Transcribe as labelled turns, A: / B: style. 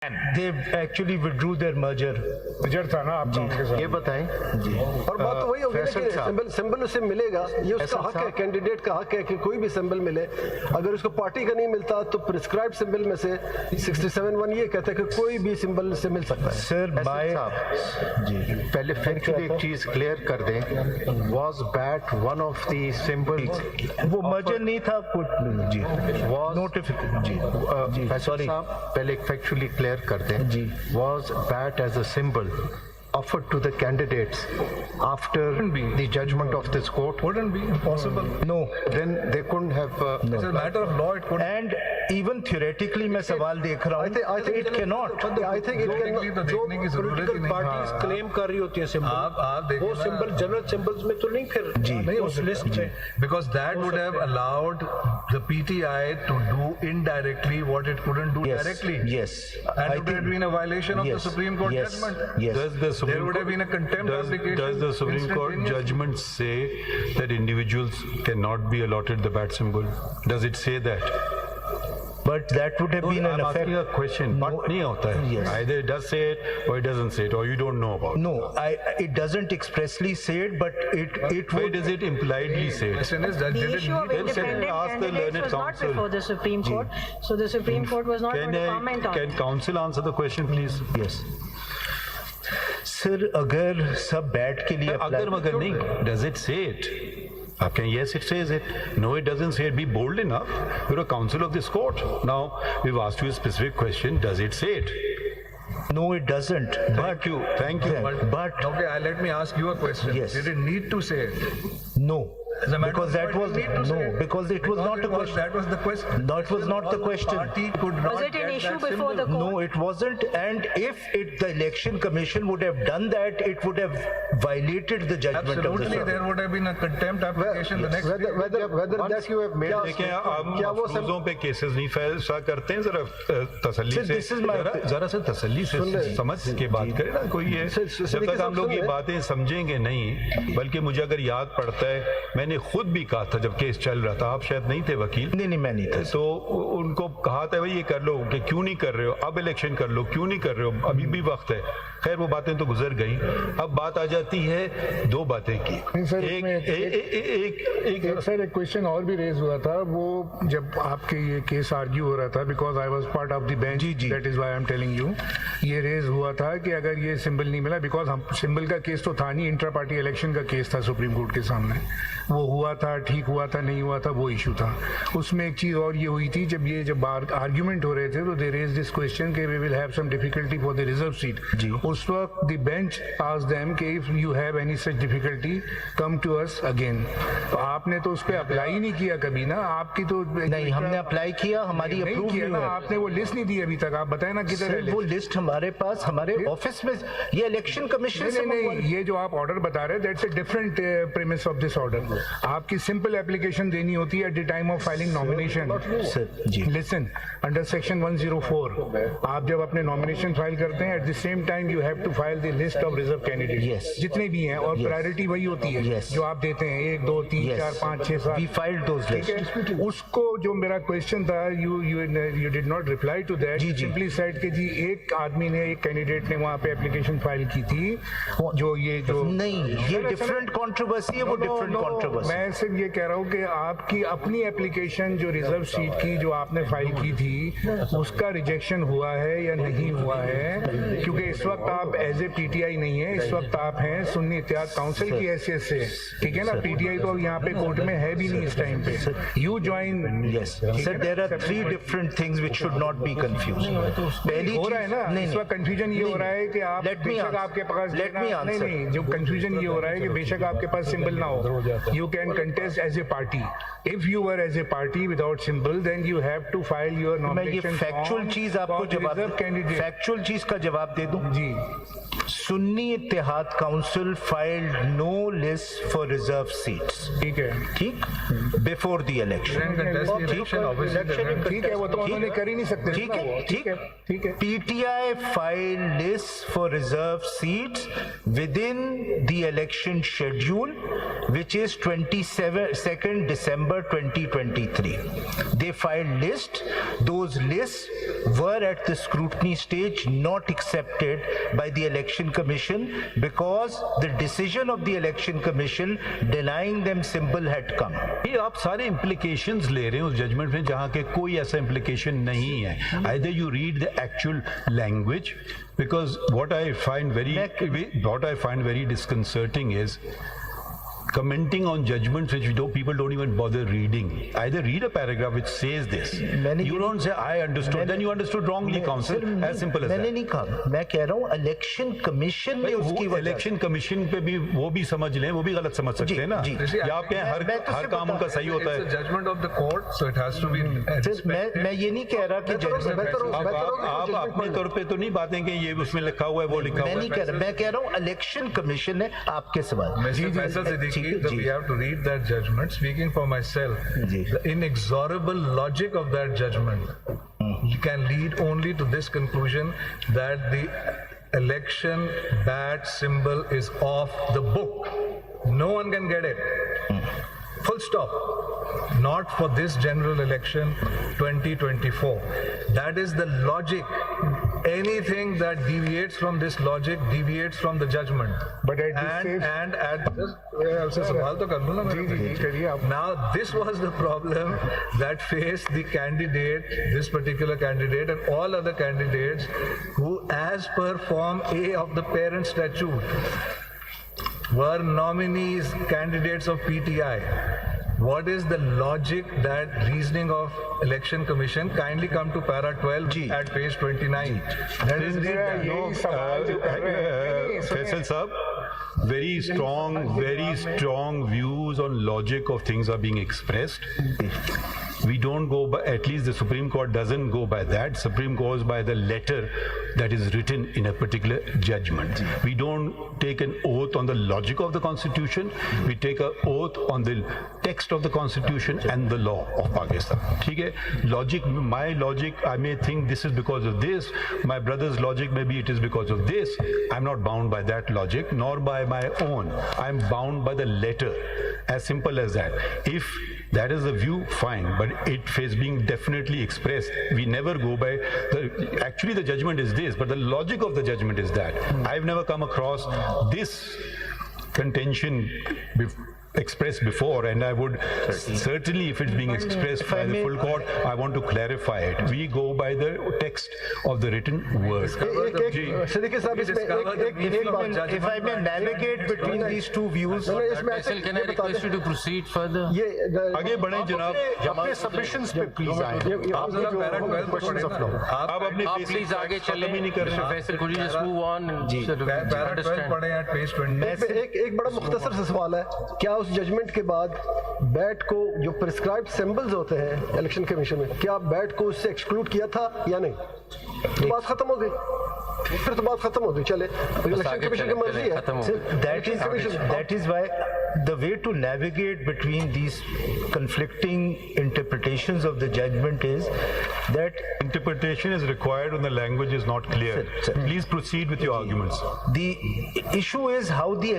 A: They actually withdrew their merger.
B: Result था ना आपका उनके साथ।
C: ये बताएं जी।
D: और बात तो वही होगी ना कि सिंबल उसे मिलेगा, ये उसका हक है, कैंडिडेट का हक है कि कोई भी सिंबल मिले। अगर उसको पार्टी का नहीं मिलता तो प्रिस्क्राइब सिंबल में से 67(1) ये कहता है कि कोई भी सिंबल से मिल सकता है।
A: सर बाय
C: जी पहले फैक्चुअली एक चीज क्लियर कर दें, was bat one of the symbols?
A: वो मर्जर नहीं था कुछ जी, नोटिफिकेशन जी
C: फैसल साहब पहले एक फैक्चुअली क्लियर कर दें
A: जी।
C: was bat as a symbol offered to the candidates after the judgment of this court?
B: Wouldn't be impossible.
A: No.
C: Then they couldn't have
B: It's a matter of law. It could.
A: And even theoretically मैं सवाल देख रहा हूँ, it cannot.
D: I think it
B: Technically तो
D: cannot. जो
B: देखने की जरूरत ही
D: पॉलिटिकल
B: नहीं।
D: पार्टीज क्लेम कर रही होती है
B: आप
D: सिंबल,
B: देखिए
D: वो
B: ना।
D: सिंबल जनरल सिंबल्स में तो नहीं फिर
B: नहीं
D: उस लिस्ट में।
B: Because that would have allowed the PTI to do indirectly what it couldn't do
A: Yes,
B: directly.
A: yes.
B: And
A: I
B: it would have
A: think-
B: been a violation of the
A: Yes,
B: Supreme Court
A: yes,
B: judgment.
A: yes.
E: Does the
B: There
E: Supreme
B: would have been a contempt application.
E: Does the Supreme Court
B: instantaneously.
E: judgment say that individuals cannot be allotted the bat symbol? Does it say that?
A: But that would have been an
E: I'm
A: effect.
E: asking a question.
A: No,
E: But नहीं होता है.
A: yes.
E: Either it does say it or it doesn't say it, or you don't know about it.
A: No, it doesn't expressly say it, but it
E: Why
A: would.
E: does it impliedly say it?
B: Question is that
F: The
B: did it
F: issue of
B: need-
E: Then said,
F: independent
E: ask the
F: candidates
E: learned
F: was not
E: counsel.
F: before the Supreme Court, so the Supreme Court was not going to comment on
E: Can
F: it.
E: counsel answer the question, please?
A: Yes. Sir अगर सब bat के लिए
E: अगर मगर नहीं, does it say it? आप कहें yes it says it. No it doesn't say it. Be bold enough. You're a counsel of this court. Now we've asked you a specific question. Does it say it?
A: No, it doesn't.
E: Thank you. Thank you.
A: But
B: Okay, let me ask you a question.
A: Yes.
B: Did it need to say it?
A: no,
B: As a matter
A: because
B: of
A: that
B: fact,
A: was
B: it need to say
A: no,
B: it.
A: because it was
B: Because
A: not a
B: it was-
A: question.
B: That was the question.
A: That was not the question.
B: Party could not
F: Was it an
B: get
F: issue
B: that
F: before the
B: symbol.
F: court?
A: No, it wasn't. And if the election commission would have done that, it would have violated the judgment of the
B: Absolutely,
A: Supreme.
B: there would have been a contempt application the next day.
D: whether
C: Once
D: that
C: you have made
E: देखिए हम
D: क्या वो
E: मफरूजों पे cases नहीं फैसला करते हैं, जरा तसल्ली
A: Sir,
E: से
A: this is my-
E: जरा से तसल्ली से समझ के बात करें ना। कोई ये जब तक हम लोग ये बातें समझेंगे नहीं, बल्कि मुझे अगर याद पड़ता है मैंने खुद भी कहा था जब केस चल रहा था, आप शायद नहीं थे वकील,
A: नहीं मैं नहीं था।
E: तो उनको कहा था भाई ये कर लो, कि क्यों नहीं कर रहे हो, अब इलेक्शन कर लो, क्यों नहीं कर रहे हो, अभी भी वक्त है। खैर वो बातें तो गुजर गई। अब बात आ जाती है दो बातें की।
B: नहीं सर, इसमें एक सर एक क्वेश्चन और भी रेज हुआ था, वो जब आपके ये केस आर्ग्यू हो रहा था, because I was part of the bench, that is why I am telling you, ये रेज हुआ था कि अगर ये सिंबल नहीं मिला, बिकॉज हम सिंबल का केस तो था नहीं, इंट्रा पार्टी इलेक्शन का केस था सुप्रीम कोर्ट के सामने, वो हुआ था, ठीक हुआ था, नहीं हुआ था, वो इशू था। उसमें एक चीज और ये हुई थी, जब आर्ग्यूमेंट हो रहे थे तो दे रेज दिस क्वेश्चन कि we will have some difficulty for the reserve seat. उस वक्त द बेंच आस्क्ड देम कि if you have any such difficulty come to us again. तो आपने तो उस पर अप्लाई नहीं किया कभी ना, आपकी तो
A: नहीं, हमने अप्लाई किया, हमारी
B: नहीं
A: अप्रूव
B: किया
A: नहीं
B: ना,
A: हुआ।
B: आपने वो लिस्ट नहीं दी अभी तक, आप बताए ना किधर है
A: सर, वो
B: list?
A: लिस्ट हमारे पास हमारे ऑफिस में, ये इलेक्शन कमीशन से
B: नहीं नहीं, ये जो आप ऑर्डर बता रहे हैं that's a different premise of this order. आपकी सिंपल एप्लीकेशन देनी होती है at the time of filing nomination.
A: Sir ji,
B: listen, under section 104 आप जब अपने नॉमिनेशन फाइल करते हैं, at the same time you have to file the list of reserve candidate
A: Yes.
B: जितने भी हैं, और
A: Yes.
B: प्रायोरिटी वही होती है
A: Yes.
B: जो आप देते हैं, 1 2 3
A: Yes.
B: 4 5 6 7।
A: we filed those
B: ठीक
A: lists.
B: है, उसको जो मेरा क्वेश्चन था, you did not reply to that,
A: जी, जी।
B: सिंपली सेड कि जी एक आदमी ने, एक कैंडिडेट ने वहाँ पे एप्लीकेशन फाइल की थी, जो ये जो
A: नहीं, ये डिफरेंट कंट्रोवर्सी है, वो डिफरेंट कंट्रोवर्सी।
B: मैं सिर्फ ये कह रहा हूँ कि आपकी अपनी एप्लीकेशन जो रिजर्व सीट की जो आपने फाइल की थी, उसका रिजेक्शन हुआ है या नहीं हुआ है? क्योंकि इस वक्त आप एज ए पीटीआई नहीं है, इस वक्त आप हैं सुन्नी इत्तेहाद काउंसिल की हैसियत से, ठीक है ना? पीटीआई तो यहाँ पे कोर्ट में है भी नहीं इस टाइम पे। You join.
A: Yes, sir, there are 3 different things which should not be confused. पहली
B: हो रहा है ना,
A: नहीं,
B: इस वक्त कंफ्यूजन ये हो रहा है कि आप
A: Let me
B: बेशक
A: answer.
B: आपके पास
A: Let me
B: नहीं
A: answer.
B: नहीं, जो कंफ्यूजन ये हो रहा है कि बेशक आपके पास सिंबल ना हो, you can contest as a party. If you were as a party without symbol, then you have to file your
A: मैं ये
B: नॉमिनेशन
A: फैक्चुअल चीज आपको जवाब,
B: कैंडिडेट।
A: फैक्चुअल चीज का जवाब जवाब दे दूं?
B: जी
A: Sunni Ittihad Council filed no list for reserved seats.
B: ठीक है
A: ठीक? Before the election.
B: ठीक है वो तो उन्होंने कर ही नहीं सकते
A: ठीक है,
B: ठीक है ठीक है
A: PTI filed lists for reserved seats within the election schedule, which is 22nd December 2023. They filed lists. Those lists were at the scrutiny stage not accepted by the Election Commission because the decision of the Election Commission denying them symbol had come.
E: ये आप सारे implications ले रहे हैं उस judgment में जहाँ के कोई ऐसा implication नहीं है. Either you read the actual language, because what I find very disconcerting is commenting on judgments which people don't even bother reading. Either read a paragraph which says this. You don't say I understood, then you understood wrongly, counsel. As simple as
A: मैंने
E: that.
A: नहीं कहा, मैं कह रहा हूँ election commission ने उसकी वजह
E: इलेक्शन कमीशन पे भी वो भी समझ लें, वो भी गलत समझ सकते हैं ना.
A: जी.
E: यहाँ पे हर काम उनका सही होता है.
G: Judgment of the court, so it has to be.
A: मैं ये नहीं कह रहा कि
E: आप अपने तौर पे तो नहीं बातें कि ये उसमें लिखा हुआ है वो लिखा
A: मैं
E: हुआ
A: नहीं
E: है.
A: कह रहा, मैं कह रहा हूँ इलेक्शन कमीशन है. आपके सवाल.
G: Mr. Faisal Siddiqui, we have to read that judgment. Speaking for myself, the inexorable logic of that judgment can lead only to this conclusion that the election bat symbol is off the book. No one can get it. Full stop. Not for this general election 2024. That is the logic. Anything that deviates from this logic deviates from the judgment.
B: But at this stage,
G: And at this, सवाल तो कर लूँ ना मैं.
B: जी करिए आप.
G: Now this was the problem that faced the candidate, this particular candidate and all other candidates who, as per Form A of the parent statute, were nominees, candidates of PTI. What is the logic, that reasoning of Election Commission? Kindly come to para 12 at page 29. That is
B: यही सवाल जो कर रहे हैं.
E: Faisal Saab, very strong views on logic of things are being expressed. We don't go by, at least the Supreme Court doesn't go by that. Supreme goes by the letter that is written in a particular judgment. We don't take an oath on the logic of the Constitution. We take an oath on the text of the Constitution and the law of Pakistan. ठीक है? Logic, my logic, I may think this is because of this. My brother's logic, maybe it is because of this. I'm not bound by that logic, nor by my own. I'm bound by the letter. As simple as that. If that is the view, fine, but it is being definitely expressed. We never go by actually the judgment is this, but the logic of the judgment is that. I've never come across this contention expressed before, and I would certainly, if it's being expressed by the full court, I want to clarify it. We go by the text of the written word.
A: If I may navigate between these two views.
H: Faisal, can I request you to proceed further?
E: आगे बढ़ें जनाब.
C: अपने submissions पे please आए.
E: आप अपने
H: आप please आगे चलें. Mr. Faisal, could you just move on and sort of understand?
G: पढ़े at page 20.
D: एक बड़ा मुख्तसर सा सवाल है. क्या उस जजमेंट के बाद बैट को जो प्रिस्क्राइब्ड सिंबल्स होते हैं इलेक्शन कमीशन में, क्या बैट को उससे एक्सक्लूड किया था या नहीं? तो बात खत्म हो गई. फिर तो बात खत्म हो गई. चले इलेक्शन कमीशन की मर्जी है.
A: That is why the way to navigate between these conflicting interpretations of the judgment is that
E: interpretation is required when the language is not clear.
A: Sir.
E: Please proceed with your arguments.
A: the issue is how the